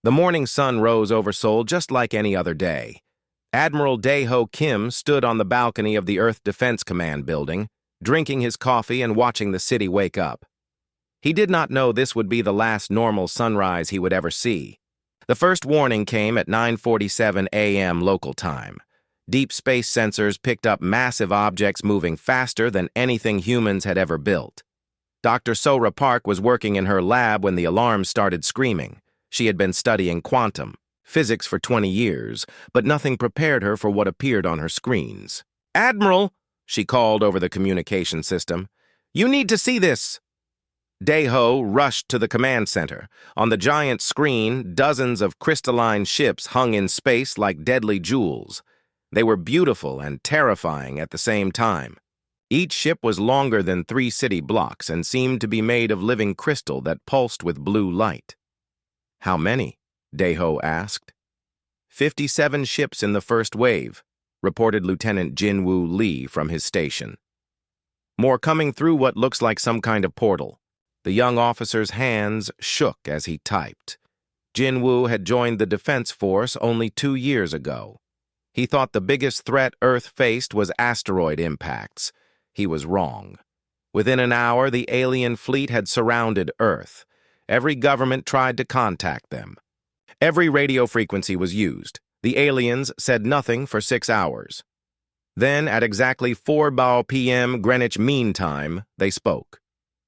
The morning sun rose over Seoul just like any other day. Admiral Dae-ho Kim stood on the balcony of the Earth Defense Command building, drinking his coffee and watching the city wake up. He did not know this would be the last normal sunrise he would ever see. The first warning came at 9:47 a.m. local time. Deep space sensors picked up massive objects moving faster than anything humans had ever built. Dr. Sora Park was working in her lab when the alarm started screaming. She had been studying quantum physics for 20 years, but nothing prepared her for what appeared on her screens. "Admiral," she called over the communication system, "you need to see this." Dae-ho rushed to the command center. On the giant screen, dozens of crystalline ships hung in space like deadly jewels. They were beautiful and terrifying at the same time. Each ship was longer than 3 city blocks and seemed to be made of living crystal that pulsed with blue light. "How many?" Dae-ho asked. 57 ships in the first wave, reported Lieutenant Jin-woo Lee from his station. More coming through what looks like some kind of portal. The young officer's hands shook as he typed. Jin-woo had joined the Defense Force only 2 years ago. He thought the biggest threat Earth faced was asteroid impacts. He was wrong. Within an hour, the alien fleet had surrounded Earth. Every government tried to contact them. Every radio frequency was used. The aliens said nothing for 6 hours. Then, at exactly 4 p.m. Greenwich Mean Time, they spoke.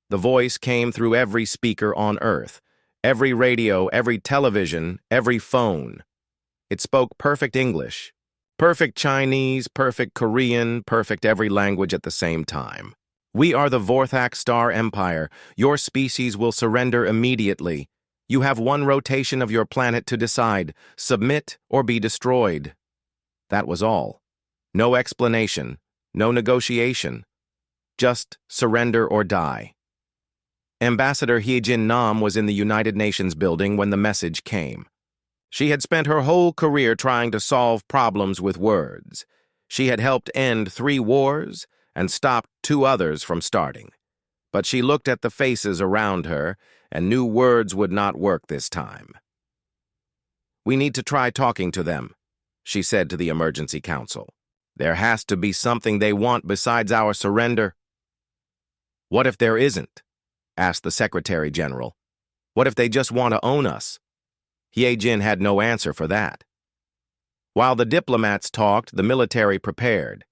The voice came through every speaker on Earth, every radio, every television, every phone. It spoke perfect English, perfect Chinese, perfect Korean, perfect every language at the same time. "We are the Vorthak Star Empire. Your species will surrender immediately. You have 1 rotation of your planet to decide, submit or be destroyed." That was all. No explanation, no negotiation. Just surrender or die. Ambassador Hye-jin Nam was in the United Nations building when the message came. She had spent her whole career trying to solve problems with words. She had helped end 3 wars and stopped 2 others from starting. But she looked at the faces around her and knew words would not work this time. "We need to try talking to them," she said to the Emergency Council. "There has to be something they want besides our surrender." "What if there isn't?" asked the Secretary General. "What if they just want to own us?" Hye-jin had no answer for that. While the diplomats talked, the military prepared.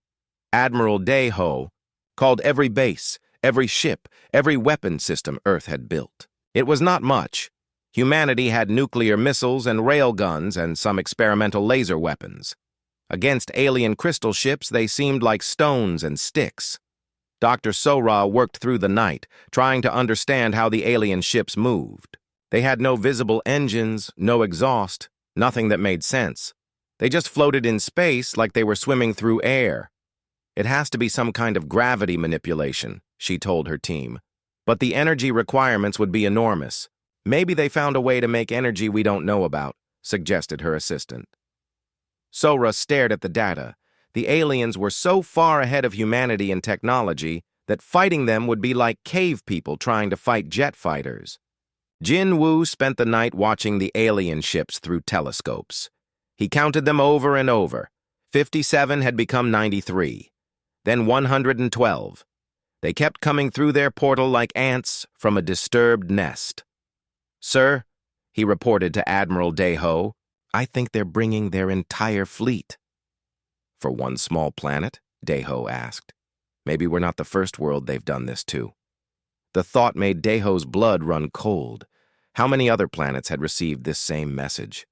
Admiral Dae-ho called every base, every ship, every weapon system Earth had built. It was not much. Humanity had nuclear missiles and railguns and some experimental laser weapons. Against alien crystal ships, they seemed like stones and sticks. Dr. Sora worked through the night, trying to understand how the alien ships moved. They had no visible engines, no exhaust, nothing that made sense. They just floated in space like they were swimming through air. "It has to be some kind of gravity manipulation," she told her team. "But the energy requirements would be enormous. Maybe they found a way to make energy we don't know about," suggested her assistant. Sora stared at the data. The aliens were so far ahead of humanity in technology that fighting them would be like cave people trying to fight jet fighters. Jin-woo spent the night watching the alien ships through telescopes. He counted them over and over. 57 had become 93, then 112. They kept coming through their portal like ants from a disturbed nest. "Sir," he reported to Admiral Dae-ho, "I think they're bringing their entire fleet." "For one small planet?" Dae-ho asked. "Maybe we're not the first world they've done this to." The thought made Dae-ho's blood run cold. How many other planets had received this same message?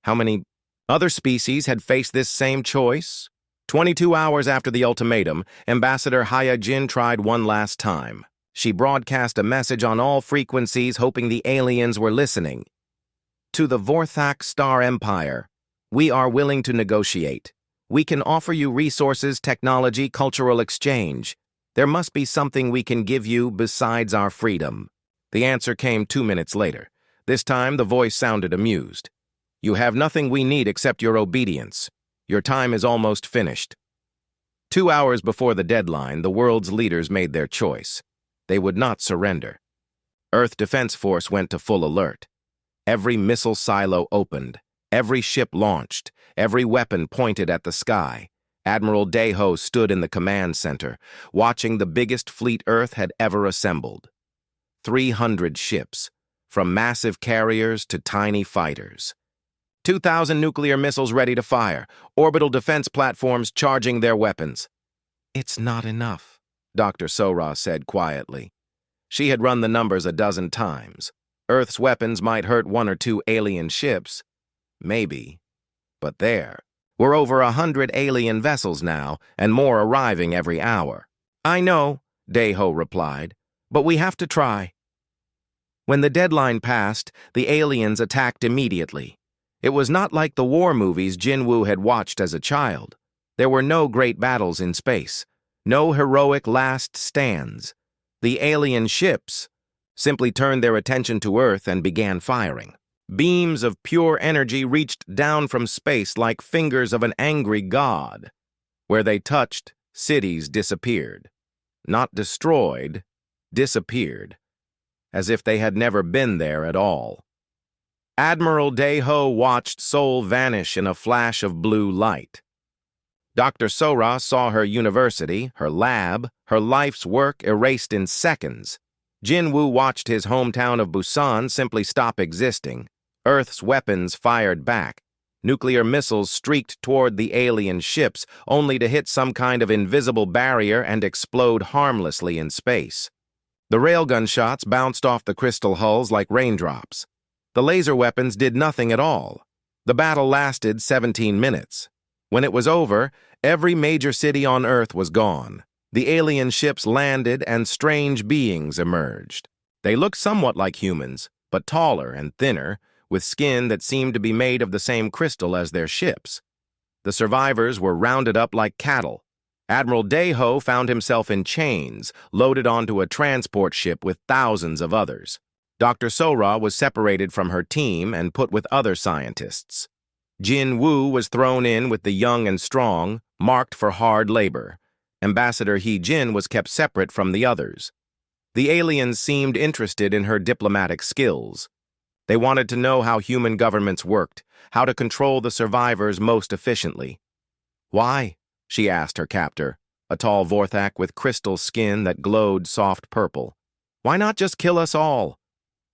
How many other species had faced this same choice? 22 hours after the ultimatum, Ambassador Hye-jin tried one last time. She broadcast a message on all frequencies, hoping the aliens were listening. "To the Vorthak Star Empire, we are willing to negotiate. We can offer you resources, technology, cultural exchange. There must be something we can give you besides our freedom." The answer came 2 minutes later. This time, the voice sounded amused. "You have nothing we need except your obedience. Your time is almost finished." 2 hours before the deadline, the world's leaders made their choice. They would not surrender. Earth Defense Force went to full alert. Every missile silo opened, every ship launched, every weapon pointed at the sky. Admiral Deho stood in the command center, watching the biggest fleet Earth had ever assembled. 300 ships, from massive carriers to tiny fighters. 2,000 nuclear missiles ready to fire, orbital defense platforms charging their weapons. "It's not enough," Dr. Sora said quietly. She had run the numbers a dozen times. Earth's weapons might hurt 1 or 2 alien ships. Maybe. But there were over 100 alien vessels now, and more arriving every hour. "I know," Deho replied, "but we have to try." When the deadline passed, the aliens attacked immediately. It was not like the war movies Jinwoo had watched as a child. There were no great battles in space, no heroic last stands. The alien ships simply turned their attention to Earth and began firing. Beams of pure energy reached down from space like fingers of an angry god. Where they touched, cities disappeared. Not destroyed, disappeared, as if they had never been there at all. Admiral Deho watched Seoul vanish in a flash of blue light. Dr. Sora saw her university, her lab, her life's work erased in seconds. Jinwoo watched his hometown of Busan simply stop existing. Earth's weapons fired back. Nuclear missiles streaked toward the alien ships, only to hit some kind of invisible barrier and explode harmlessly in space. The railgun shots bounced off the crystal hulls like raindrops. The laser weapons did nothing at all. The battle lasted 17 minutes. When it was over, every major city on Earth was gone. The alien ships landed and strange beings emerged. They looked somewhat like humans, but taller and thinner, with skin that seemed to be made of the same crystal as their ships. The survivors were rounded up like cattle. Admiral Deho found himself in chains, loaded onto a transport ship with thousands of others. Dr. Sora was separated from her team and put with other scientists. Jin Woo was thrown in with the young and strong, marked for hard labor. Ambassador He Jin was kept separate from the others. The aliens seemed interested in her diplomatic skills. They wanted to know how human governments worked, how to control the survivors most efficiently. "Why?" she asked her captor, a tall Vorthak with crystal skin that glowed soft purple. "Why not just kill us all?"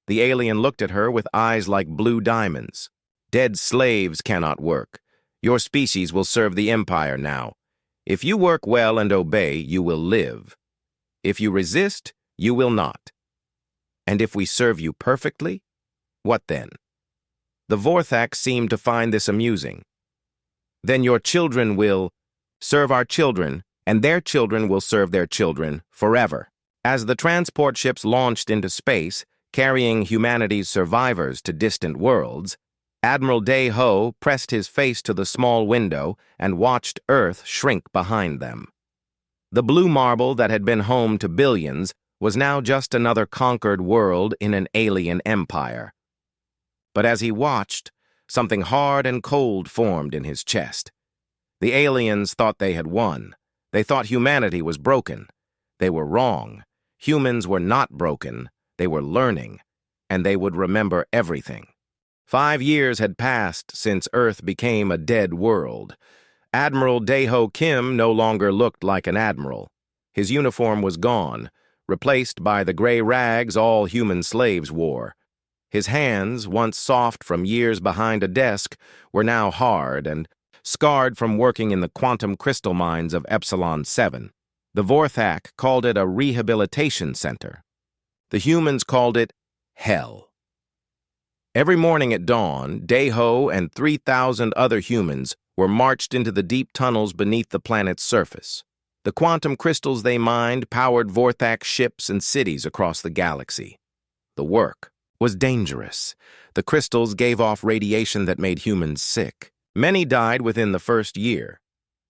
The alien looked at her with eyes like blue diamonds. "Dead slaves cannot work. Your species will serve the Empire now. If you work well and obey, you will live. If you resist, you will not. And if we serve you perfectly, what then?" The Vorthak seemed to find this amusing. "Then your children will serve our children, and their children will serve their children forever." As the transport ships launched into space, carrying humanity's survivors to distant worlds, Admiral Deho pressed his face to the small window and watched Earth shrink behind them. The blue marble that had been home to billions was now just another conquered world in an alien empire. But as he watched, something hard and cold formed in his chest. The aliens thought they had won. They thought humanity was broken. They were wrong. Humans were not broken. They were learning, and they would remember everything. 5 years had passed since Earth became a dead world. Admiral Deho Kim no longer looked like an admiral. His uniform was gone, replaced by the gray rags all human slaves wore. His hands, once soft from years behind a desk, were now hard and scarred from working in the quantum crystal mines of Epsilon 7. The Vorthak called it a rehabilitation center. The humans called it hell. Every morning at dawn, Deho and 3,000 other humans were marched into the deep tunnels beneath the planet's surface. The quantum crystals they mined powered Vorthak ships and cities across the galaxy. The work was dangerous. The crystals gave off radiation that made humans sick. Many died within the first year.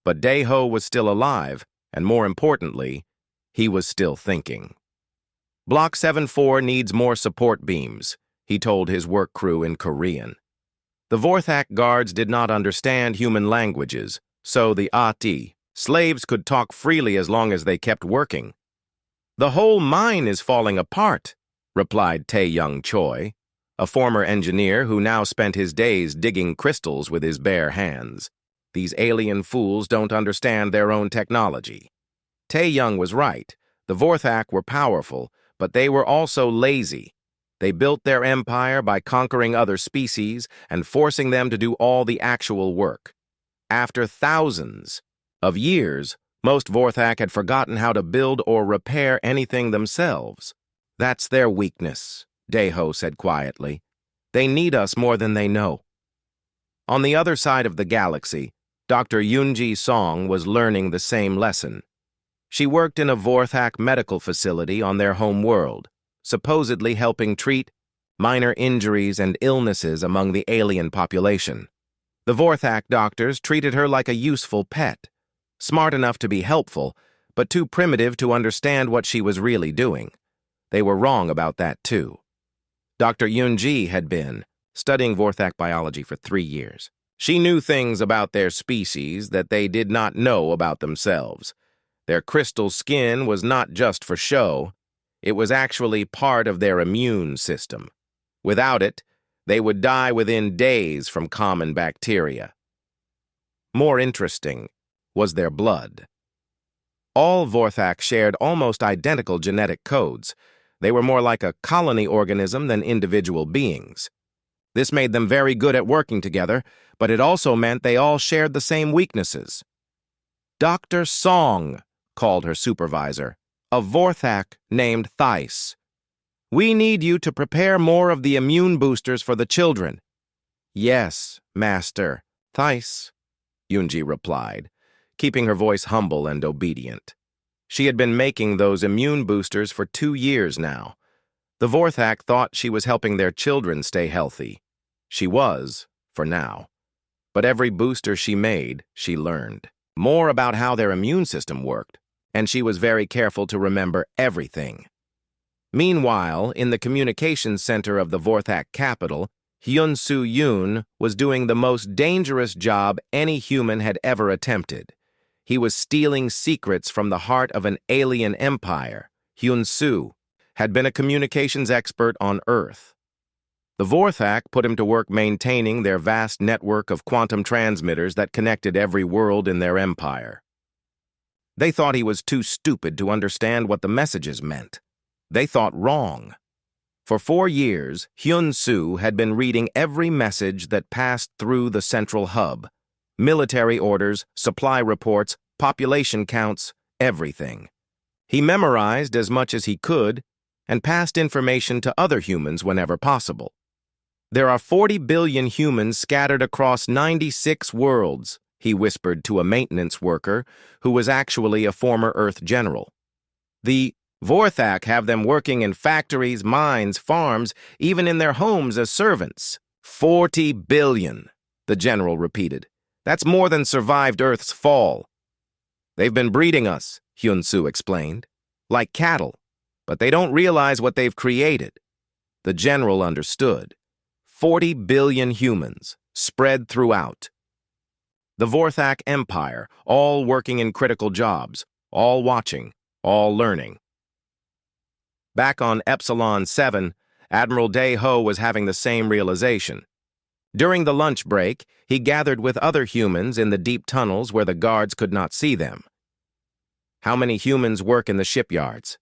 But Deho was still alive, and more importantly, he was still thinking. "Block 7-4 needs more support beams," he told his work crew in Korean. The Vorthak guards did not understand human languages, so the Ati, slaves, could talk freely as long as they kept working. "The whole mine is falling apart," replied Tae-young Choi, a former engineer who now spent his days digging crystals with his bare hands. These alien fools don't understand their own technology. Tae-young was right. The Vorthak were powerful, but they were also lazy. They built their empire by conquering other species and forcing them to do all the actual work. After thousands of years, most Vorthak had forgotten how to build or repair anything themselves. That's their weakness, Daeho said quietly. They need us more than they know. On the other side of the galaxy, Dr. Yoonji Song was learning the same lesson. She worked in a Vorthak medical facility on their home world, supposedly helping treat minor injuries and illnesses among the alien population. The Vorthak doctors treated her like a useful pet, smart enough to be helpful, but too primitive to understand what she was really doing. They were wrong about that, too. Dr. Yoonji had been studying Vorthak biology for 3 years. She knew things about their species that they did not know about themselves. Their crystal skin was not just for show. It was actually part of their immune system. Without it, they would die within days from common bacteria. More interesting was their blood. All Vorthak shared almost identical genetic codes. They were more like a colony organism than individual beings. This made them very good at working together, but it also meant they all shared the same weaknesses. Dr. Song, called her supervisor, a Vorthak named Thais. We need you to prepare more of the immune boosters for the children. Yes, Master. Thais, Yoonji replied, keeping her voice humble and obedient. She had been making those immune boosters for 2 years now. The Vorthak thought she was helping their children stay healthy. She was, for now. But every booster she made, she learned more about how their immune system worked, and she was very careful to remember everything. Meanwhile, in the communications center of the Vorthak capital, Hyun-Soo Yoon was doing the most dangerous job any human had ever attempted. He was stealing secrets from the heart of an alien empire. Hyun-Soo had been a communications expert on Earth. The Vorthak put him to work maintaining their vast network of quantum transmitters that connected every world in their empire. They thought he was too stupid to understand what the messages meant. They thought wrong. For 4 years, Hyun-Soo had been reading every message that passed through the central hub. Military orders, supply reports, population counts, everything. He memorized as much as he could and passed information to other humans whenever possible. There are 40 billion humans scattered across 96 worlds, he whispered to a maintenance worker who was actually a former Earth general. The Vorthak have them working in factories, mines, farms, even in their homes as servants. 40 billion, the general repeated. That's more than survived Earth's fall. They've been breeding us, Hyun-Soo explained, like cattle, but they don't realize what they've created. The general understood. 40 billion humans, spread throughout. The Vorthak Empire, all working in critical jobs, all watching, all learning. Back on Epsilon 7, Admiral Daeho was having the same realization. During the lunch break, he gathered with other humans in the deep tunnels where the guards could not see them. How many humans work in the shipyards?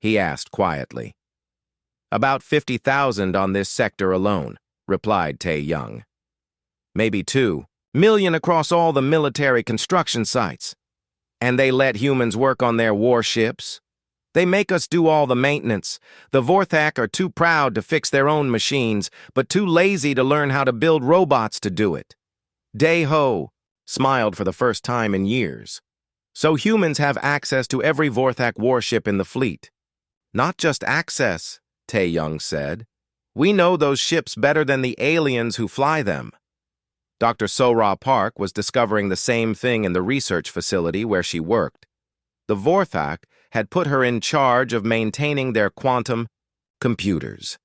He asked quietly. About 50,000 on this sector alone, replied Tae-young. Maybe 2 million across all the military construction sites. And they let humans work on their warships? They make us do all the maintenance. The Vorthak are too proud to fix their own machines, but too lazy to learn how to build robots to do it. Daeho smiled for the first time in years. So humans have access to every Vorthak warship in the fleet. Not just access, Tae-young said. We know those ships better than the aliens who fly them. Dr. So-ra Park was discovering the same thing in the research facility where she worked. The Vorthak had put her in charge of maintaining their quantum computers.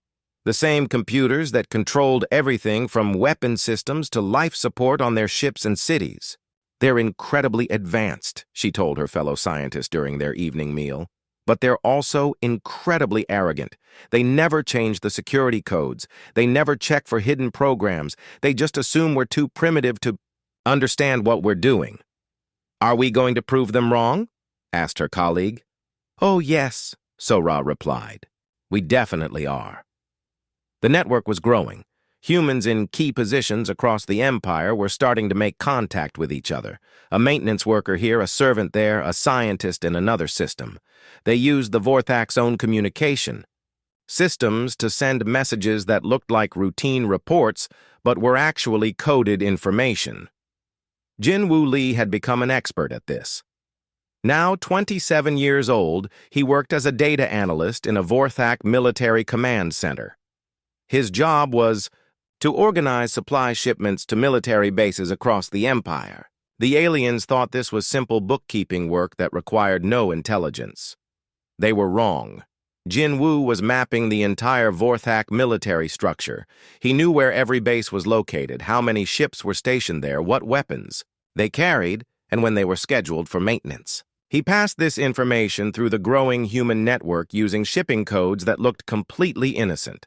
The same computers that controlled everything from weapon systems to life support on their ships and cities. They're incredibly advanced, she told her fellow scientists during their evening meal. But they're also incredibly arrogant. They never change the security codes. They never check for hidden programs. They just assume we're too primitive to understand what we're doing. Are we going to prove them wrong? Asked her colleague. Oh, yes, Sora replied. We definitely are. The network was growing. Humans in key positions across the empire were starting to make contact with each other. A maintenance worker here, a servant there, a scientist in another system. They used the Vorthak's own communication systems to send messages that looked like routine reports but were actually coded information. Jin Woo Lee had become an expert at this. Now 27 years old, he worked as a data analyst in a Vorthak military command center. His job was to organize supply shipments to military bases across the empire. The aliens thought this was simple bookkeeping work that required no intelligence. They were wrong. Jin Woo was mapping the entire Vorthak military structure. He knew where every base was located, how many ships were stationed there, what weapons they carried, and when they were scheduled for maintenance. He passed this information through the growing human network using shipping codes that looked completely innocent.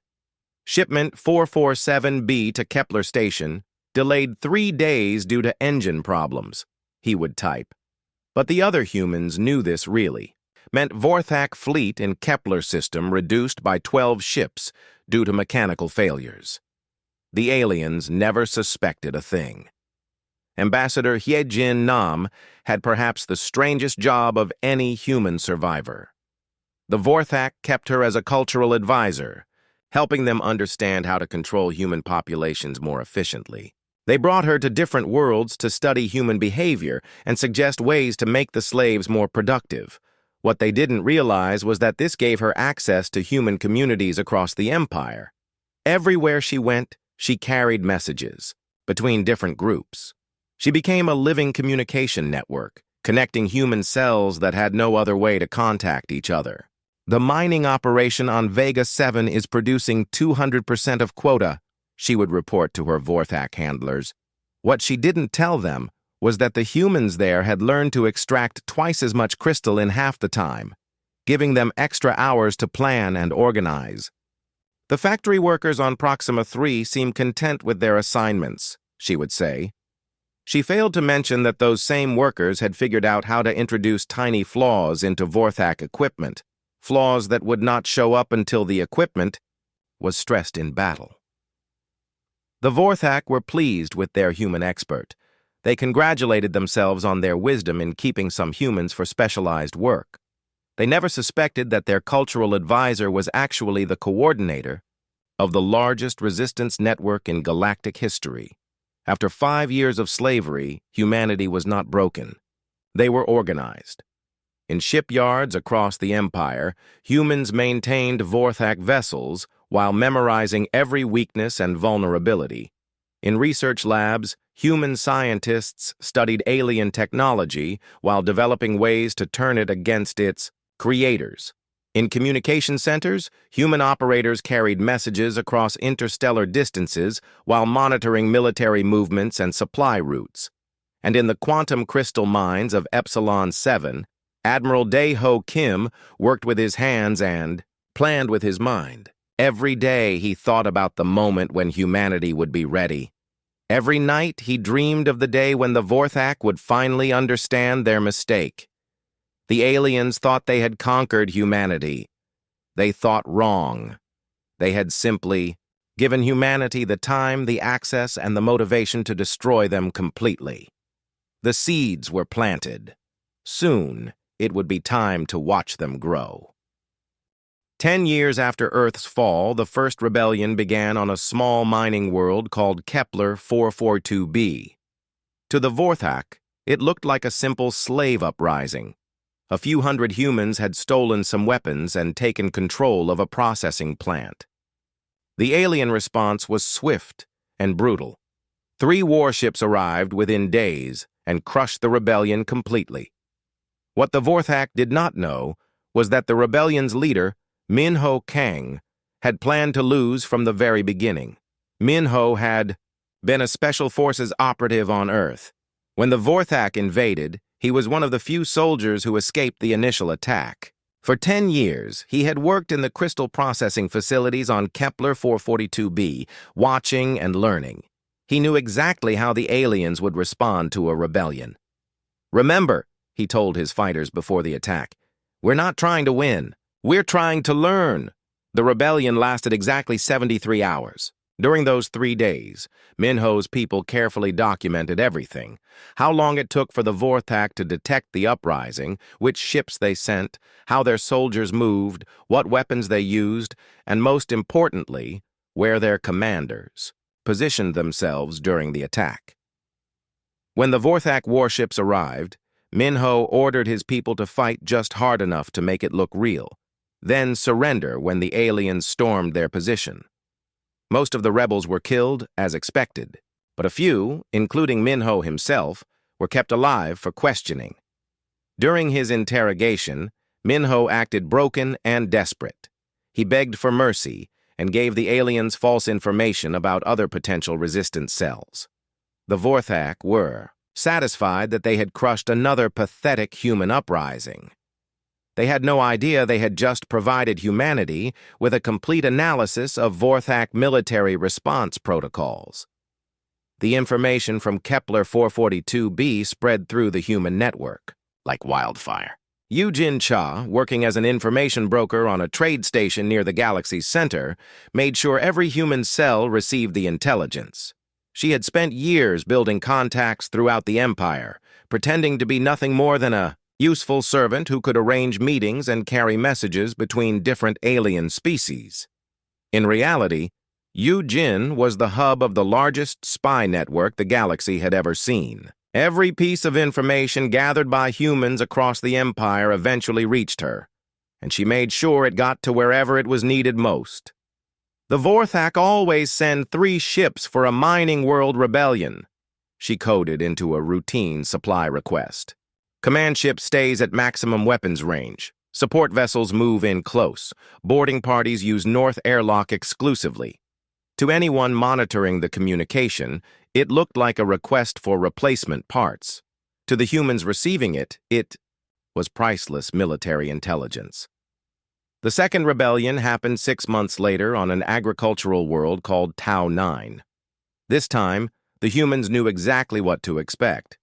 Shipment 447B to Kepler Station delayed 3 days due to engine problems, he would type. But the other humans knew this really. Meant Vorthak fleet in Kepler system reduced by 12 ships due to mechanical failures. The aliens never suspected a thing. Ambassador Hyejin Nam had perhaps the strangest job of any human survivor. The Vorthak kept her as a cultural advisor, helping them understand how to control human populations more efficiently. They brought her to different worlds to study human behavior and suggest ways to make the slaves more productive. What they didn't realize was that this gave her access to human communities across the empire. Everywhere she went, she carried messages between different groups. She became a living communication network, connecting human cells that had no other way to contact each other. The mining operation on Vega 7 is producing 200% of quota, she would report to her Vorthak handlers. What she didn't tell them was that the humans there had learned to extract twice as much crystal in half the time, giving them extra hours to plan and organize. The factory workers on Proxima 3 seemed content with their assignments, she would say. She failed to mention that those same workers had figured out how to introduce tiny flaws into Vorthak equipment, flaws that would not show up until the equipment was stressed in battle. The Vorthak were pleased with their human expert. They congratulated themselves on their wisdom in keeping some humans for specialized work. They never suspected that their cultural advisor was actually the coordinator of the largest resistance network in galactic history. After 5 years of slavery, humanity was not broken. They were organized. In shipyards across the empire, humans maintained Vorthak vessels while memorizing every weakness and vulnerability. In research labs, human scientists studied alien technology while developing ways to turn it against its creators. In communication centers, human operators carried messages across interstellar distances while monitoring military movements and supply routes. And in the quantum crystal mines of Epsilon 7, Admiral Dae-ho Kim worked with his hands and planned with his mind. Every day he thought about the moment when humanity would be ready. Every night he dreamed of the day when the Vorthak would finally understand their mistake. The aliens thought they had conquered humanity. They thought wrong. They had simply given humanity the time, the access, and the motivation to destroy them completely. The seeds were planted. Soon, it would be time to watch them grow. 10 years after Earth's fall, the first rebellion began on a small mining world called Kepler 442b. To the Vorthak, it looked like a simple slave uprising. A few hundred humans had stolen some weapons and taken control of a processing plant. The alien response was swift and brutal. 3 warships arrived within days and crushed the rebellion completely. What the Vorthak did not know was that the rebellion's leader, Min-ho Kang, had planned to lose from the very beginning. Min-ho had been a Special Forces operative on Earth. When the Vorthak invaded, he was one of the few soldiers who escaped the initial attack. For 10 years, he had worked in the crystal processing facilities on Kepler 442b, watching and learning. He knew exactly how the aliens would respond to a rebellion. "Remember," he told his fighters before the attack, "we're not trying to win. We're trying to learn." The rebellion lasted exactly 73 hours. During those 3 days, Minho's people carefully documented everything: how long it took for the Vorthak to detect the uprising, which ships they sent, how their soldiers moved, what weapons they used, and most importantly, where their commanders positioned themselves during the attack. When the Vorthak warships arrived, Minho ordered his people to fight just hard enough to make it look real, then surrender when the aliens stormed their position. Most of the rebels were killed, as expected, but a few, including Minho himself, were kept alive for questioning. During his interrogation, Minho acted broken and desperate. He begged for mercy and gave the aliens false information about other potential resistance cells. The Vorthak were satisfied that they had crushed another pathetic human uprising. They had no idea they had just provided humanity with a complete analysis of Vorthak military response protocols. The information from Kepler 442b spread through the human network like wildfire. Eugene Cha, working as an information broker on a trade station near the galaxy's center, made sure every human cell received the intelligence. She had spent years building contacts throughout the Empire, pretending to be nothing more than a useful servant who could arrange meetings and carry messages between different alien species. In reality, Eugene was the hub of the largest spy network the galaxy had ever seen. Every piece of information gathered by humans across the Empire eventually reached her, and she made sure it got to wherever it was needed most. "The Vorthak always send 3 ships for a mining world rebellion," she coded into a routine supply request. "Command ship stays at maximum weapons range. Support vessels move in close. Boarding parties use North Airlock exclusively." To anyone monitoring the communication, it looked like a request for replacement parts. To the humans receiving it, it was priceless military intelligence. The second rebellion happened 6 months later on an agricultural world called Tau 9. This time, the humans knew exactly what to expect.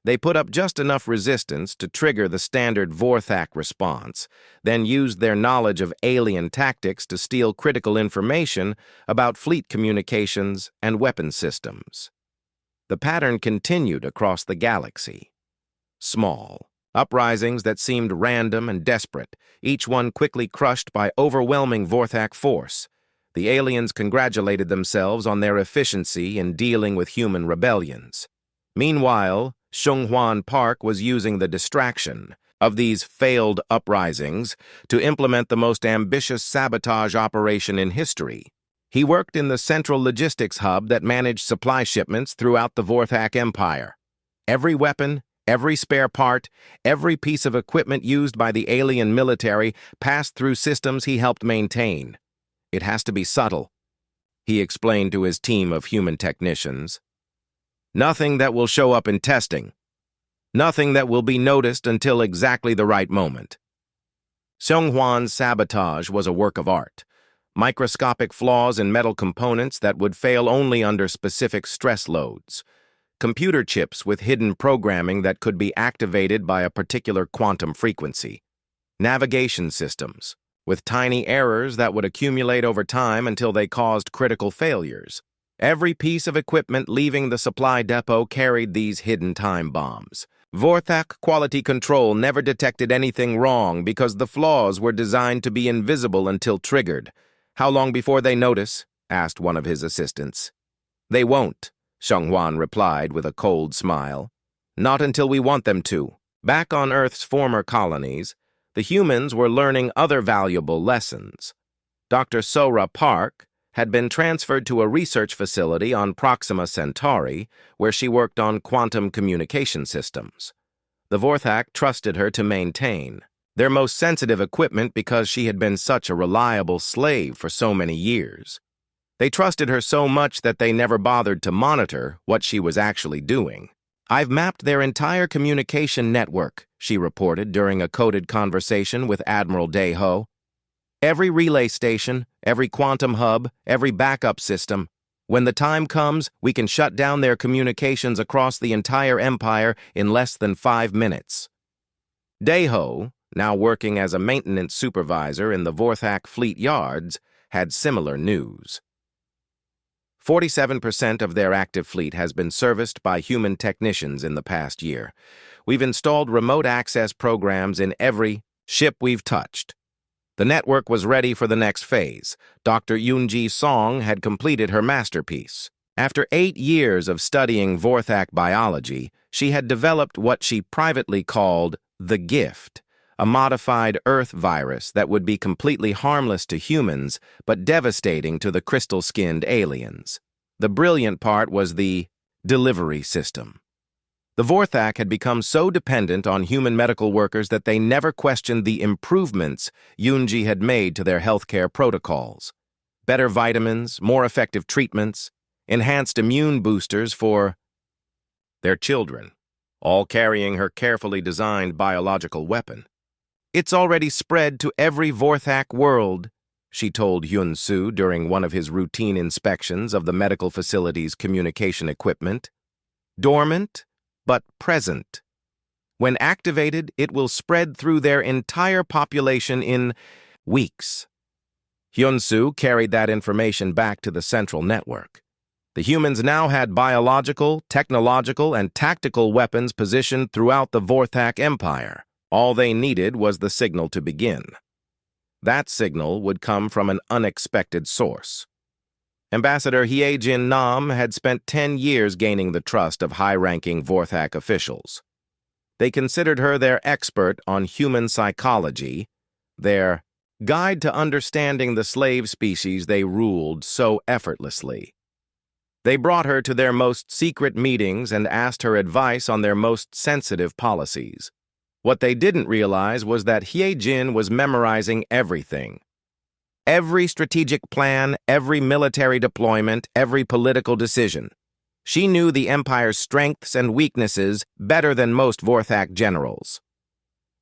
They put up just enough resistance to trigger the standard Vorthak response, then used their knowledge of alien tactics to steal critical information about fleet communications and weapon systems. The pattern continued across the galaxy. Small uprisings that seemed random and desperate, each one quickly crushed by overwhelming Vorthak force. The aliens congratulated themselves on their efficiency in dealing with human rebellions. Meanwhile, Shunghuan Park was using the distraction of these failed uprisings to implement the most ambitious sabotage operation in history. He worked in the central logistics hub that managed supply shipments throughout the Vorthak Empire. Every weapon, every spare part, every piece of equipment used by the alien military passed through systems he helped maintain. "It has to be subtle," he explained to his team of human technicians. "Nothing that will show up in testing. Nothing that will be noticed until exactly the right moment." Xionghuan's sabotage was a work of art. Microscopic flaws in metal components that would fail only under specific stress loads. Computer chips with hidden programming that could be activated by a particular quantum frequency. Navigation systems with tiny errors that would accumulate over time until they caused critical failures. Every piece of equipment leaving the supply depot carried these hidden time bombs. Vorthak quality control never detected anything wrong because the flaws were designed to be invisible until triggered. "How long before they notice?" asked one of his assistants. "They won't," Shunghuan replied with a cold smile. "Not until we want them to." Back on Earth's former colonies, the humans were learning other valuable lessons. Dr. Sora Park had been transferred to a research facility on Proxima Centauri, where she worked on quantum communication systems. The Vorthak trusted her to maintain their most sensitive equipment because she had been such a reliable slave for so many years. They trusted her so much that they never bothered to monitor what she was actually doing. "I've mapped their entire communication network," she reported during a coded conversation with Admiral Day-Ho. "Every relay station, every quantum hub, every backup system. When the time comes, we can shut down their communications across the entire empire in less than 5 minutes." Day-Ho, now working as a maintenance supervisor in the Vorthak fleet yards, had similar news. 47% of their active fleet has been serviced by human technicians in the past year. We've installed remote access programs in every ship we've touched. The network was ready for the next phase. Dr. Yoonji Song had completed her masterpiece. After 8 years of studying Vorthak biology, she had developed what she privately called the gift, a modified Earth virus that would be completely harmless to humans but devastating to the crystal-skinned aliens. The brilliant part was the delivery system. The Vorthak had become so dependent on human medical workers that they never questioned the improvements Yoonji had made to their healthcare protocols. Better vitamins, more effective treatments, enhanced immune boosters for their children, all carrying her carefully designed biological weapon. "It's already spread to every Vorthak world," she told Hyun-soo during one of his routine inspections of the medical facility's communication equipment. "Dormant, but present. When activated, it will spread through their entire population in weeks." Hyun-soo carried that information back to the central network. The humans now had biological, technological, and tactical weapons positioned throughout the Vorthak Empire. All they needed was the signal to begin. That signal would come from an unexpected source. Ambassador Hye-jin Nam had spent 10 years gaining the trust of high-ranking Vorthak officials. They considered her their expert on human psychology, their guide to understanding the slave species they ruled so effortlessly. They brought her to their most secret meetings and asked her advice on their most sensitive policies. What they didn't realize was that Hye-jin was memorizing everything. Every strategic plan, every military deployment, every political decision. She knew the Empire's strengths and weaknesses better than most Vorthak generals.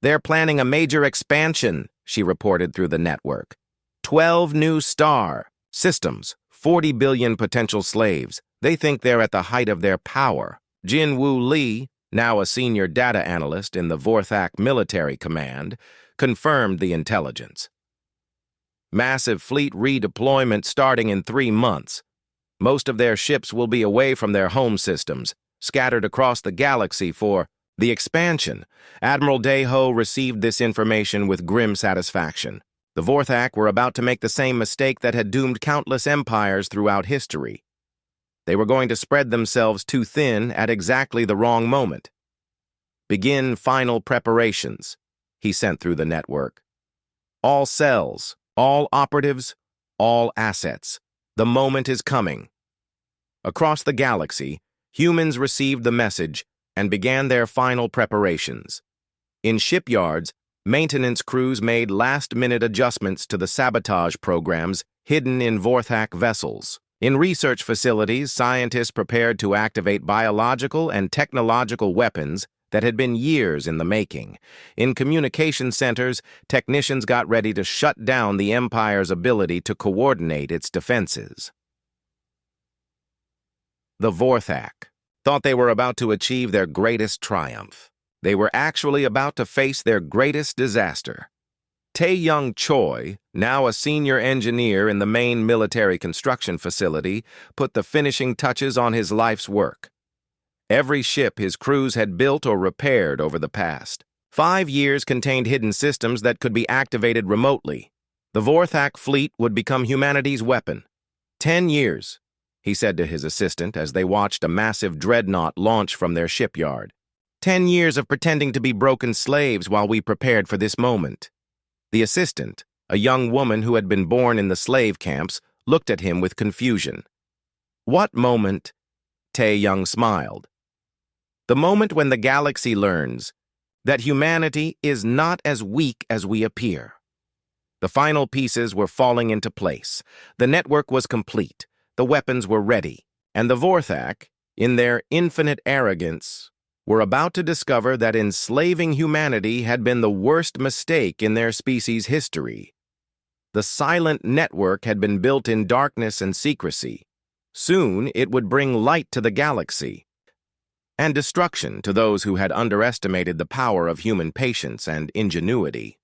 "They're planning a major expansion," she reported through the network. 12 new star systems, 40 billion potential slaves. They think they're at the height of their power. Jin-Woo Lee, now a senior data analyst in the Vorthak Military Command, confirmed the intelligence. "Massive fleet redeployment starting in 3 months. Most of their ships will be away from their home systems, scattered across the galaxy for the expansion." Admiral Day-Ho received this information with grim satisfaction. The Vorthak were about to make the same mistake that had doomed countless empires throughout history. They were going to spread themselves too thin at exactly the wrong moment. "Begin final preparations," he sent through the network. "All cells, all operatives, all assets. The moment is coming." Across the galaxy, humans received the message and began their final preparations. In shipyards, maintenance crews made last-minute adjustments to the sabotage programs hidden in Vorthak vessels. In research facilities, scientists prepared to activate biological and technological weapons that had been years in the making. In communication centers, technicians got ready to shut down the Empire's ability to coordinate its defenses. The Vorthak thought they were about to achieve their greatest triumph. They were actually about to face their greatest disaster. Tae-young Choi, now a senior engineer in the main military construction facility, put the finishing touches on his life's work. Every ship his crews had built or repaired over the past 5 years contained hidden systems that could be activated remotely. The Vorthak fleet would become humanity's weapon. 10 years, he said to his assistant as they watched a massive dreadnought launch from their shipyard. 10 years of pretending to be broken slaves while we prepared for this moment. The assistant, a young woman who had been born in the slave camps, looked at him with confusion. "What moment?" Tae-young smiled. "The moment when the galaxy learns that humanity is not as weak as we appear." The final pieces were falling into place. The network was complete, the weapons were ready, and the Vorthak, in their infinite arrogance, were about to discover that enslaving humanity had been the worst mistake in their species' history. The silent network had been built in darkness and secrecy. Soon it would bring light to the galaxy, and destruction to those who had underestimated the power of human patience and ingenuity.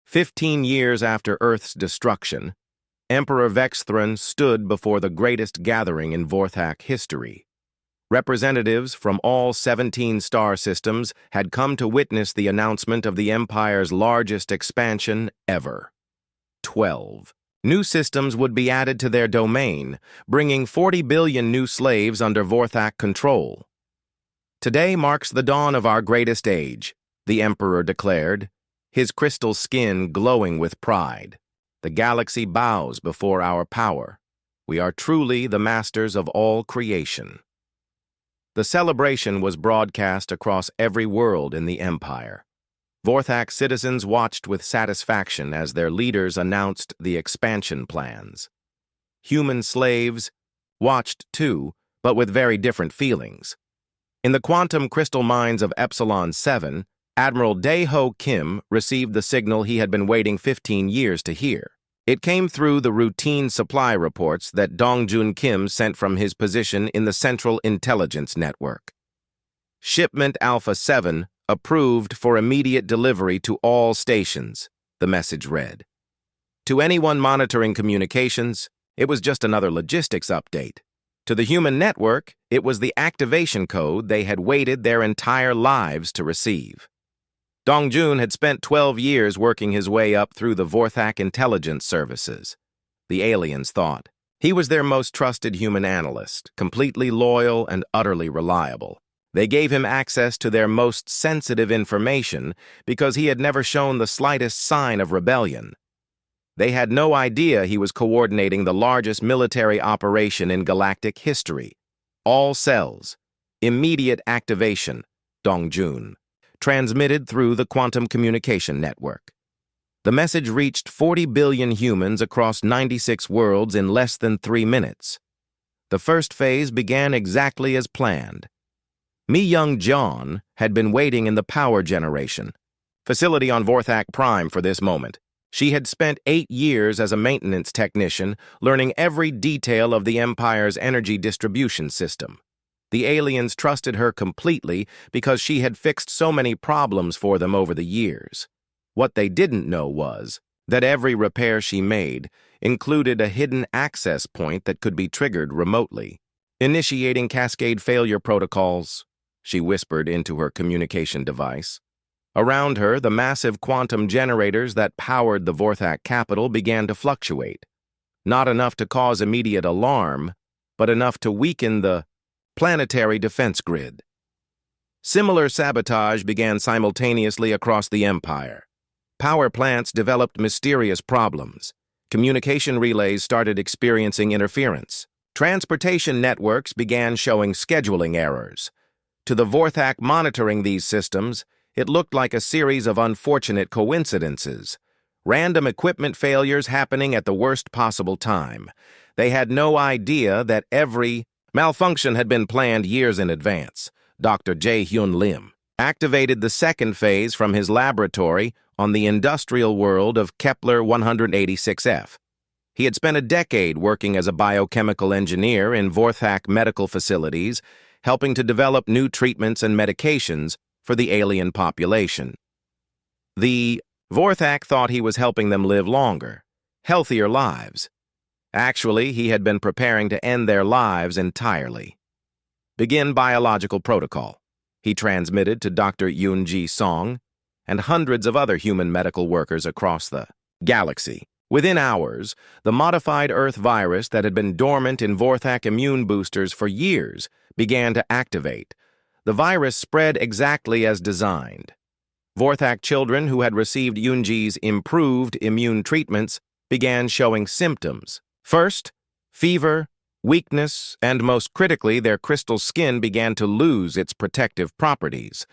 15 years after Earth's destruction, Emperor Vexthron stood before the greatest gathering in Vorthak history. Representatives from all 17 star systems had come to witness the announcement of the Empire's largest expansion ever. 12 new systems would be added to their domain, bringing 40 billion new slaves under Vorthak control. Today marks the dawn of our greatest age, the Emperor declared, his crystal skin glowing with pride. The galaxy bows before our power. We are truly the masters of all creation. The celebration was broadcast across every world in the Empire. Vorthak citizens watched with satisfaction as their leaders announced the expansion plans. Human slaves watched too, but with very different feelings. In the quantum crystal mines of Epsilon 7, Admiral Dae-ho Kim received the signal he had been waiting 15 years to hear. It came through the routine supply reports that Dongjun Kim sent from his position in the Central Intelligence Network. Shipment Alpha 7 approved for immediate delivery to all stations, the message read. To anyone monitoring communications, it was just another logistics update. To the human network, it was the activation code they had waited their entire lives to receive. Dongjun had spent 12 years working his way up through the Vorthak intelligence services. The aliens thought. He was their most trusted human analyst, completely loyal and utterly reliable. They gave him access to their most sensitive information because he had never shown the slightest sign of rebellion. They had no idea he was coordinating the largest military operation in galactic history. All cells, immediate activation, Dongjun, transmitted through the quantum communication network. The message reached 40 billion humans across 96 worlds in less than 3 minutes. The first phase began exactly as planned. Mi Young-jon had been waiting in the power generation facility on Vorthak Prime for this moment. She had spent 8 years as a maintenance technician, learning every detail of the Empire's energy distribution system. The aliens trusted her completely because she had fixed so many problems for them over the years. What they didn't know was that every repair she made included a hidden access point that could be triggered remotely. Initiating cascade failure protocols, she whispered into her communication device. Around her, the massive quantum generators that powered the Vorthak capital began to fluctuate. Not enough to cause immediate alarm, but enough to weaken the planetary defense grid. Similar sabotage began simultaneously across the Empire. Power plants developed mysterious problems. Communication relays started experiencing interference. Transportation networks began showing scheduling errors. To the Vorthak monitoring these systems, it looked like a series of unfortunate coincidences. Random equipment failures happening at the worst possible time. They had no idea that every malfunction had been planned years in advance. Dr. Jae-hyun Lim activated the second phase from his laboratory on the industrial world of Kepler 186f. He had spent a decade working as a biochemical engineer in Vorthak medical facilities, helping to develop new treatments and medications for the alien population. The Vorthak thought he was helping them live longer, healthier lives. Actually, he had been preparing to end their lives entirely. Begin biological protocol, he transmitted to Dr. Yoon-ji Song and hundreds of other human medical workers across the galaxy. Within hours, the modified Earth virus that had been dormant in Vorthak immune boosters for years began to activate. The virus spread exactly as designed. Vorthak children who had received Yoon-ji's improved immune treatments began showing symptoms. First, fever, weakness, and most critically, their crystal skin began to lose its protective properties.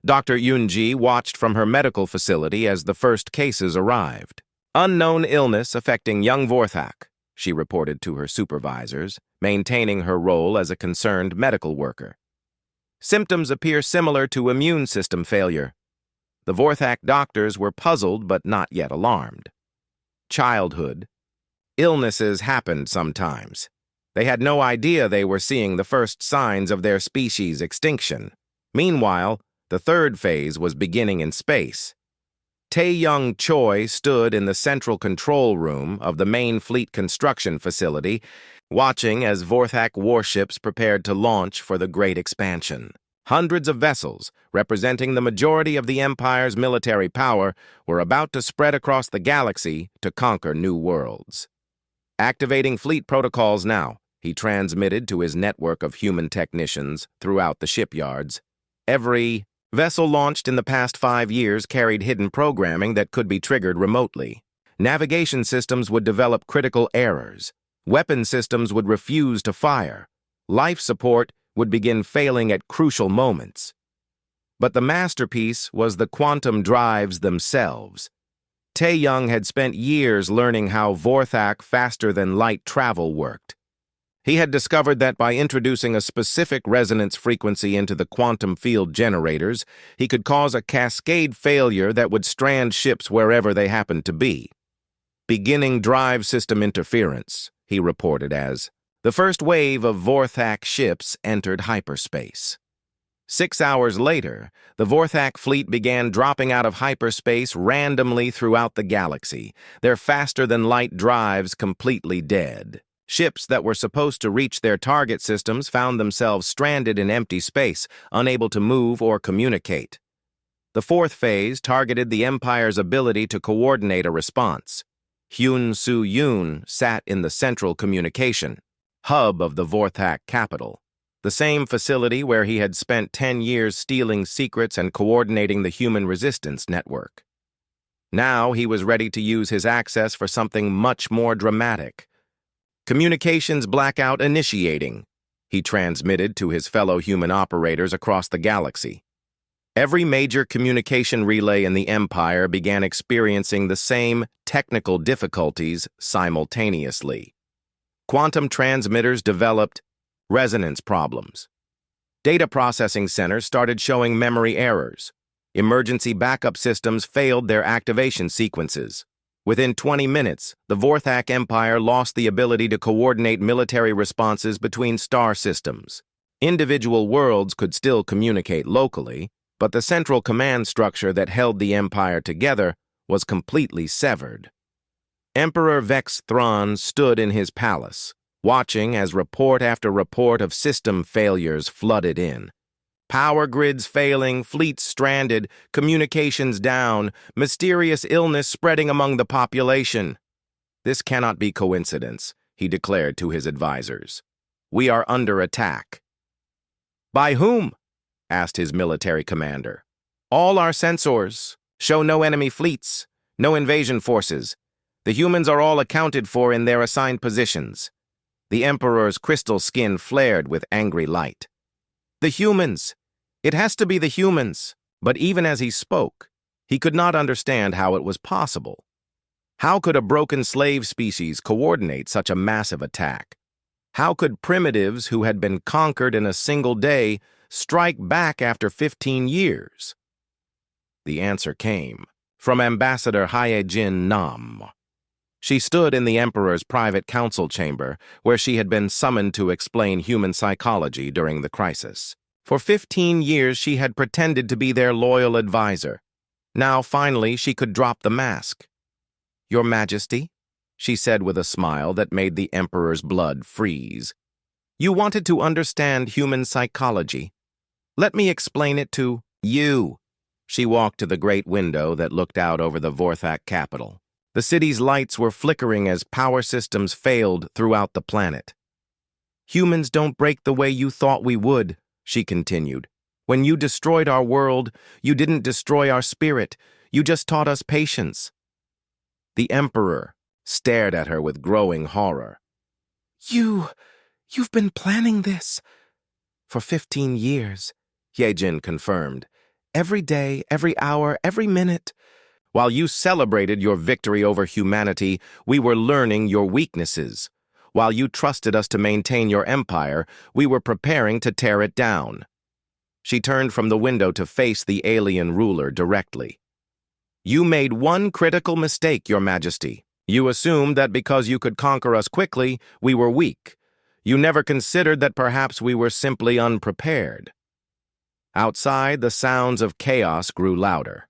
Dr. Yoon-ji watched from her medical facility as the first cases arrived. Unknown illness affecting young Vorthak, she reported to her supervisors, maintaining her role as a concerned medical worker. Symptoms appear similar to immune system failure. The Vorthak doctors were puzzled but not yet alarmed. Childhood. Illnesses happened sometimes. They had no idea they were seeing the first signs of their species' extinction. Meanwhile, the third phase was beginning in space. Tae-young Choi stood in the central control room of the main fleet construction facility, watching as Vorthak warships prepared to launch for the Great Expansion. Hundreds of vessels, representing the majority of the Empire's military power, were about to spread across the galaxy to conquer new worlds. Activating fleet protocols now, he transmitted to his network of human technicians throughout the shipyards. Every vessel launched in the past 5 years carried hidden programming that could be triggered remotely. Navigation systems would develop critical errors. Weapon systems would refuse to fire. Life support would begin failing at crucial moments. But the masterpiece was the quantum drives themselves. Tae-young had spent years learning how Vorthak faster-than-light travel worked. He had discovered that by introducing a specific resonance frequency into the quantum field generators, he could cause a cascade failure that would strand ships wherever they happened to be. Beginning drive system interference, he reported as the first wave of Vorthak ships entered hyperspace. 6 hours later, the Vorthak fleet began dropping out of hyperspace randomly throughout the galaxy, their faster-than-light drives completely dead. Ships that were supposed to reach their target systems found themselves stranded in empty space, unable to move or communicate. The fourth phase targeted the Empire's ability to coordinate a response. Hyun Soo-yoon sat in the central communication hub of the Vorthak capital, the same facility where he had spent 10 years stealing secrets and coordinating the human resistance network. Now he was ready to use his access for something much more dramatic. Communications blackout initiating, he transmitted to his fellow human operators across the galaxy. Every major communication relay in the Empire began experiencing the same technical difficulties simultaneously. Quantum transmitters developed resonance problems. Data processing centers started showing memory errors. Emergency backup systems failed their activation sequences. Within 20 minutes, the Vorthak Empire lost the ability to coordinate military responses between star systems. Individual worlds could still communicate locally, but the central command structure that held the Empire together was completely severed. Emperor Vex Thrawn stood in his palace, watching as report after report of system failures flooded in. Power grids failing, fleets stranded, communications down, mysterious illness spreading among the population. This cannot be coincidence, he declared to his advisors. We are under attack. By whom? Asked his military commander. All our sensors show no enemy fleets, no invasion forces. The humans are all accounted for in their assigned positions. The Emperor's crystal skin flared with angry light. The humans! It has to be the humans! But even as he spoke, he could not understand how it was possible. How could a broken slave species coordinate such a massive attack? How could primitives who had been conquered in a single day strike back after 15 years? The answer came from Ambassador Hye-jin Nam. She stood in the Emperor's private council chamber, where she had been summoned to explain human psychology during the crisis. For 15 years, she had pretended to be their loyal advisor. Now, finally, she could drop the mask. Your Majesty, she said with a smile that made the Emperor's blood freeze. You wanted to understand human psychology. Let me explain it to you. She walked to the great window that looked out over the Vorthak capital. The city's lights were flickering as power systems failed throughout the planet. Humans don't break the way you thought we would, she continued. When you destroyed our world, you didn't destroy our spirit. You just taught us patience. The Emperor stared at her with growing horror. You've been planning this. For 15 years, Ye-jin confirmed. Every day, every hour, every minute. While you celebrated your victory over humanity, we were learning your weaknesses. While you trusted us to maintain your empire, we were preparing to tear it down. She turned from the window to face the alien ruler directly. "You made one critical mistake, Your Majesty. You assumed that because you could conquer us quickly, we were weak. You never considered that perhaps we were simply unprepared." Outside, the sounds of chaos grew louder.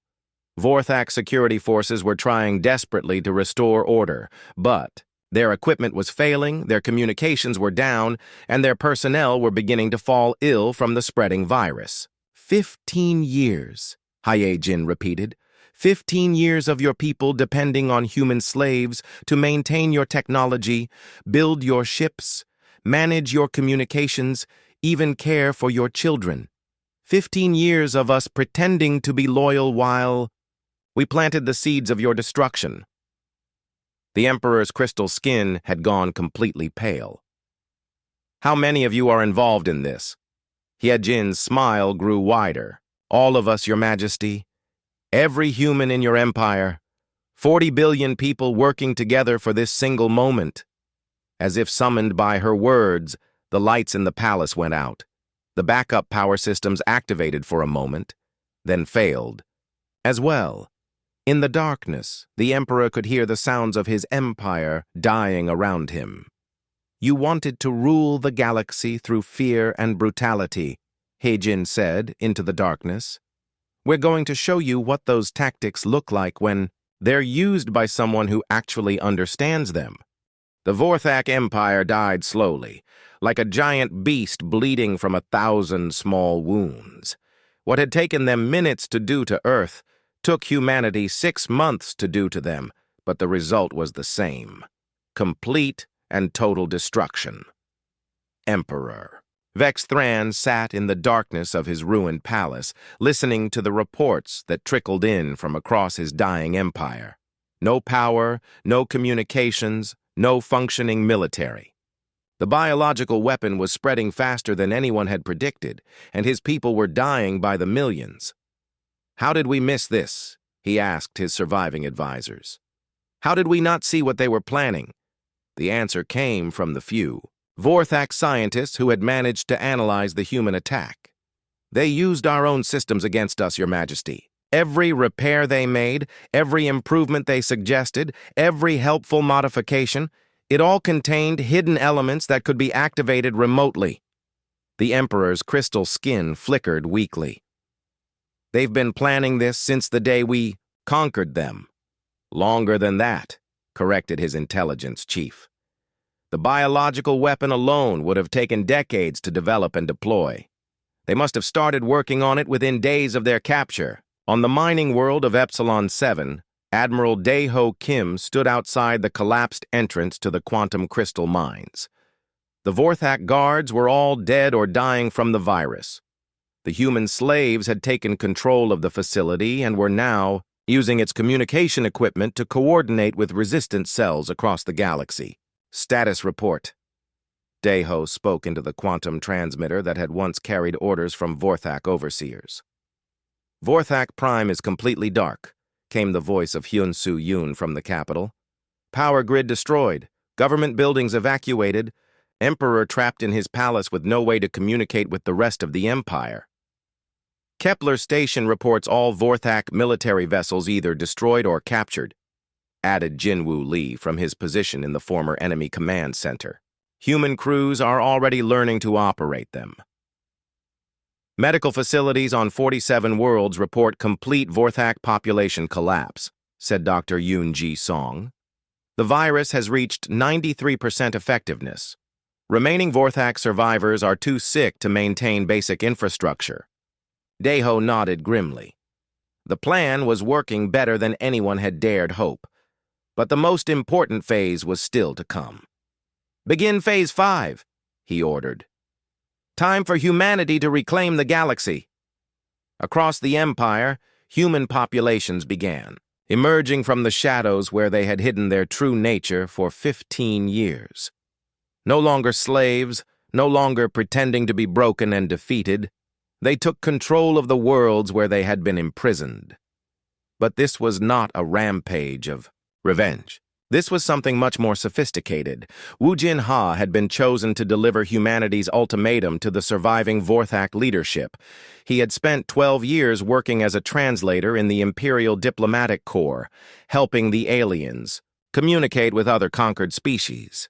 Vorthak security forces were trying desperately to restore order, but their equipment was failing, their communications were down, and their personnel were beginning to fall ill from the spreading virus. 15 years, Haye-Jin repeated. 15 years of your people depending on human slaves to maintain your technology, build your ships, manage your communications, even care for your children. 15 years of us pretending to be loyal while we planted the seeds of your destruction. The Emperor's crystal skin had gone completely pale. "How many of you are involved in this?" Haye-Jin's smile grew wider. "All of us, Your Majesty. Every human in your empire. 40 billion people working together for this single moment." As if summoned by her words, the lights in the palace went out. The backup power systems activated for a moment, then failed. As well, in the darkness, the Emperor could hear the sounds of his empire dying around him. "You wanted to rule the galaxy through fear and brutality," Haye-Jin said into the darkness. "We're going to show you what those tactics look like when they're used by someone who actually understands them." The Vorthak Empire died slowly, like a giant beast bleeding from 1,000 small wounds. What had taken them minutes to do to Earth took humanity 6 months to do to them, but the result was the same: complete and total destruction. Emperor. Vex Thran sat in the darkness of his ruined palace, listening to the reports that trickled in from across his dying empire. No power, no communications, no functioning military. The biological weapon was spreading faster than anyone had predicted, and his people were dying by the millions. "How did we miss this?" he asked his surviving advisors. "How did we not see what they were planning?" The answer came from the few Vorthak scientists who had managed to analyze the human attack. "They used our own systems against us, Your Majesty. Every repair they made, every improvement they suggested, every helpful modification, it all contained hidden elements that could be activated remotely." The Emperor's crystal skin flickered weakly. "They've been planning this since the day we conquered them." "Longer than that," corrected his intelligence chief. "The biological weapon alone would have taken decades to develop and deploy. They must have started working on it within days of their capture." On the mining world of Epsilon 7, Admiral Dae-Ho Kim stood outside the collapsed entrance to the quantum crystal mines. The Vorthak guards were all dead or dying from the virus. The human slaves had taken control of the facility and were now using its communication equipment to coordinate with resistance cells across the galaxy. "Status report." Dae-Ho spoke into the quantum transmitter that had once carried orders from Vorthak overseers. "Vorthak Prime is completely dark," came the voice of Hyun-Soo Yoon from the capital. "Power grid destroyed, government buildings evacuated, Emperor trapped in his palace with no way to communicate with the rest of the Empire. Kepler Station reports all Vorthak military vessels either destroyed or captured," added Jinwoo Lee from his position in the former enemy command center. "Human crews are already learning to operate them." "Medical facilities on 47 worlds report complete Vorthak population collapse," said Dr. Yoon Ji-song. "The virus has reached 93% effectiveness. Remaining Vorthak survivors are too sick to maintain basic infrastructure." Dae-Ho nodded grimly. The plan was working better than anyone had dared hope, but the most important phase was still to come. "Begin Phase 5, he ordered. "Time for humanity to reclaim the galaxy." Across the Empire, human populations began, emerging from the shadows where they had hidden their true nature for 15 years. No longer slaves, no longer pretending to be broken and defeated, they took control of the worlds where they had been imprisoned. But this was not a rampage of revenge. This was something much more sophisticated. Wu Jin-ha had been chosen to deliver humanity's ultimatum to the surviving Vorthak leadership. He had spent 12 years working as a translator in the Imperial Diplomatic Corps, helping the aliens communicate with other conquered species.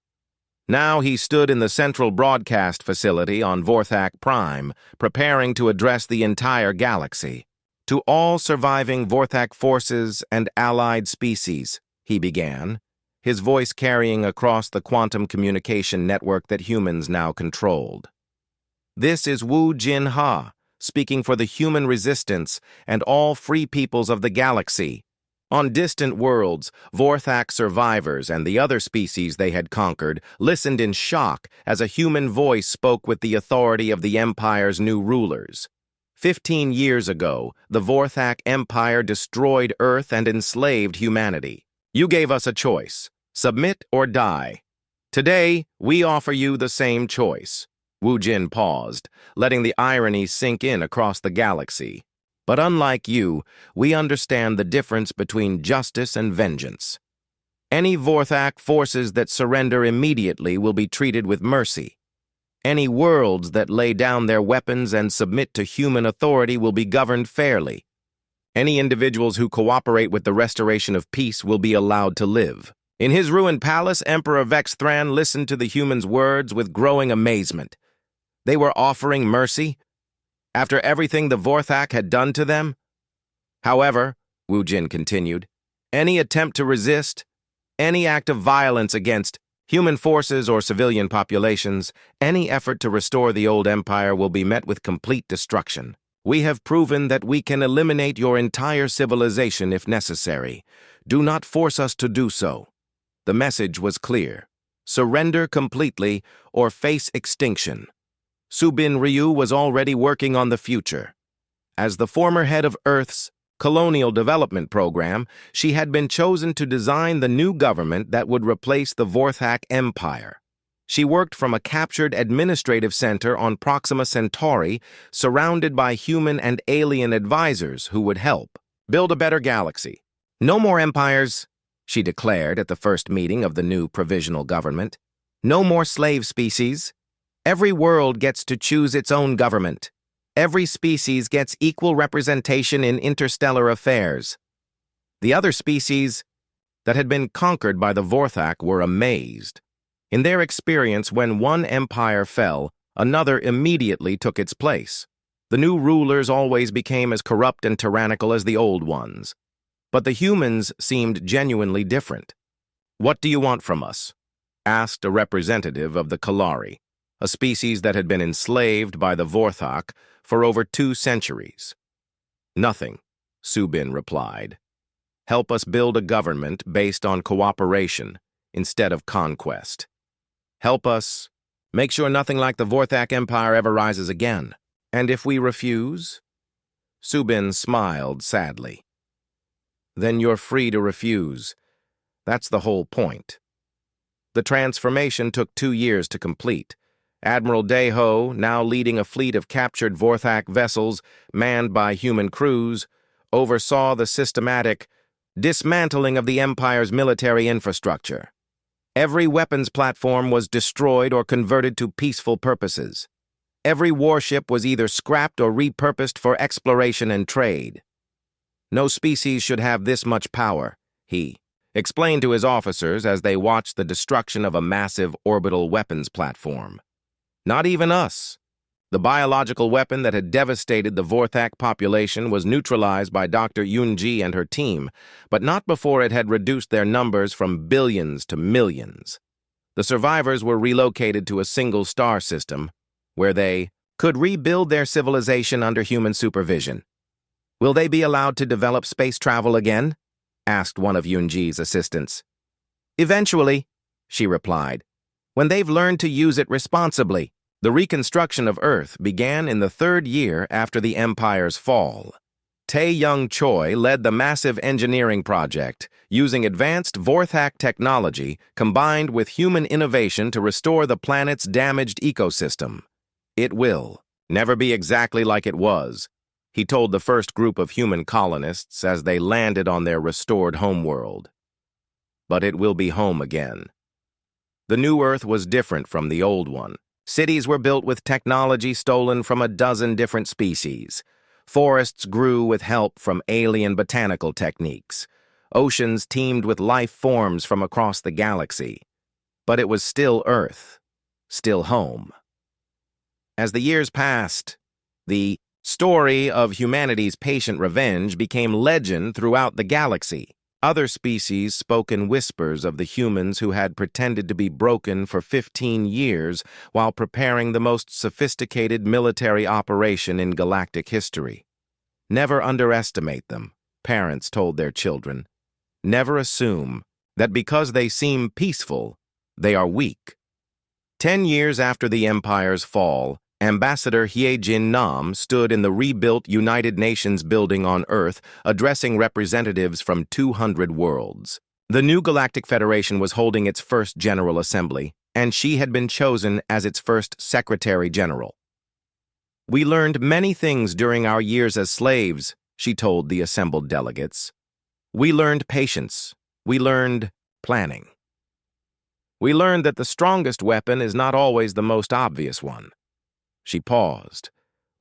Now he stood in the central broadcast facility on Vorthak Prime, preparing to address the entire galaxy. To all surviving Vorthak forces and allied species, he began, his voice carrying across the quantum communication network that humans now controlled. This is Wu Jin-ha, speaking for the human resistance and all free peoples of the galaxy. On distant worlds, Vorthak survivors and the other species they had conquered listened in shock as a human voice spoke with the authority of the Empire's new rulers. 15 years ago, the Vorthak Empire destroyed Earth and enslaved humanity. You gave us a choice, submit or die. Today, we offer you the same choice. Wu Jin paused, letting the irony sink in across the galaxy. But unlike you, we understand the difference between justice and vengeance. Any Vorthak forces that surrender immediately will be treated with mercy. Any worlds that lay down their weapons and submit to human authority will be governed fairly. Any individuals who cooperate with the restoration of peace will be allowed to live. In his ruined palace, Emperor Vex Thran listened to the humans' words with growing amazement. They were offering mercy after everything the Vorthak had done to them. However, Wu Jin continued, any attempt to resist, any act of violence against human forces or civilian populations, any effort to restore the old empire will be met with complete destruction. We have proven that we can eliminate your entire civilization if necessary. Do not force us to do so. The message was clear. Surrender completely or face extinction. Subin Ryu was already working on the future. As the former head of Earth's Colonial Development Program, she had been chosen to design the new government that would replace the Vorthak Empire. She worked from a captured administrative center on Proxima Centauri, surrounded by human and alien advisors who would help build a better galaxy. No more empires, she declared at the first meeting of the new provisional government. No more slave species. Every world gets to choose its own government. Every species gets equal representation in interstellar affairs. The other species that had been conquered by the Vorthak were amazed. In their experience, when one empire fell, another immediately took its place. The new rulers always became as corrupt and tyrannical as the old ones. But the humans seemed genuinely different. What do you want from us? Asked a representative of the Kalari, a species that had been enslaved by the Vorthak for over 2 centuries. Nothing, Subin replied. Help us build a government based on cooperation instead of conquest. Help us make sure nothing like the Vorthak Empire ever rises again. And if we refuse? Subin smiled sadly. Then you're free to refuse. That's the whole point. The transformation took 2 years to complete. Admiral Daeho, now leading a fleet of captured Vorthak vessels manned by human crews, oversaw the systematic dismantling of the Empire's military infrastructure. Every weapons platform was destroyed or converted to peaceful purposes. Every warship was either scrapped or repurposed for exploration and trade. No species should have this much power, he explained to his officers as they watched the destruction of a massive orbital weapons platform. Not even us. The biological weapon that had devastated the Vorthak population was neutralized by Dr. Yunji and her team, but not before it had reduced their numbers from billions to millions. The survivors were relocated to a single star system, where they could rebuild their civilization under human supervision. Will they be allowed to develop space travel again? Asked one of Yunji's assistants. Eventually, she replied, when they've learned to use it responsibly. The reconstruction of Earth began in the 3rd year after the Empire's fall. Tae-Young Choi led the massive engineering project, using advanced Vorthak technology combined with human innovation to restore the planet's damaged ecosystem. It will never be exactly like it was, he told the first group of human colonists as they landed on their restored homeworld. but it will be home again. The new Earth was different from the old one. Cities were built with technology stolen from a dozen different species. Forests grew with help from alien botanical techniques. Oceans teemed with life forms from across the galaxy. But it was still Earth, still home. As the years passed, the story of humanity's patient revenge became legend throughout the galaxy. Other species spoke in whispers of the humans who had pretended to be broken for 15 years while preparing the most sophisticated military operation in galactic history. Never underestimate them, parents told their children. Never assume that because they seem peaceful, they are weak. 10 years after the Empire's fall, Ambassador Hye-Jin Nam stood in the rebuilt United Nations building on Earth, addressing representatives from 200 worlds. The new Galactic Federation was holding its first General Assembly, and she had been chosen as its first Secretary General. "We learned many things during our years as slaves," she told the assembled delegates. "We learned patience. We learned planning. We learned that the strongest weapon is not always the most obvious one." She paused,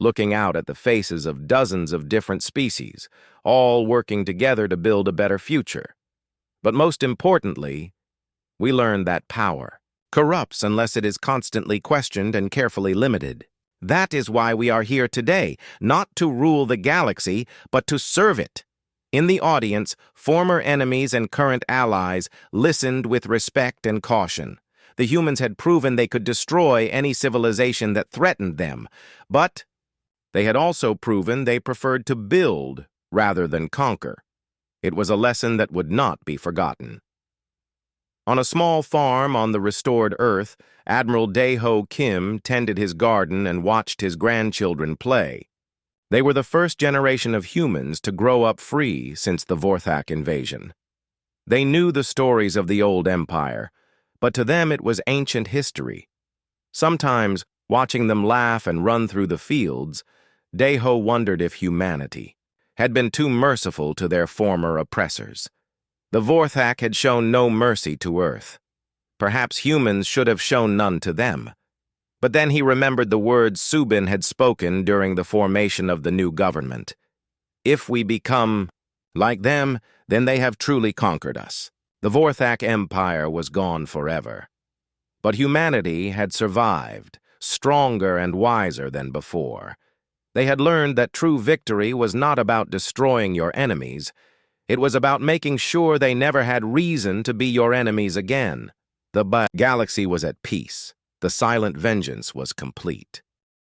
looking out at the faces of dozens of different species, all working together to build a better future. But most importantly, we learned that power corrupts unless it is constantly questioned and carefully limited. That is why we are here today, not to rule the galaxy, but to serve it. In the audience, former enemies and current allies listened with respect and caution. The humans had proven they could destroy any civilization that threatened them, but they had also proven they preferred to build rather than conquer. It was a lesson that would not be forgotten. On a small farm on the restored Earth, Admiral Dae-Ho Kim tended his garden and watched his grandchildren play. They were the first generation of humans to grow up free since the Vorthak invasion. They knew the stories of the old empire, but to them it was ancient history. Sometimes, watching them laugh and run through the fields, Dae-Ho wondered if humanity had been too merciful to their former oppressors. The Vorthak had shown no mercy to Earth. Perhaps humans should have shown none to them. But then he remembered the words Subin had spoken during the formation of the new government. "If we become like them, then they have truly conquered us." The Vorthak Empire was gone forever. But humanity had survived, stronger and wiser than before. They had learned that true victory was not about destroying your enemies. It was about making sure they never had reason to be your enemies again. The galaxy was at peace. The silent vengeance was complete.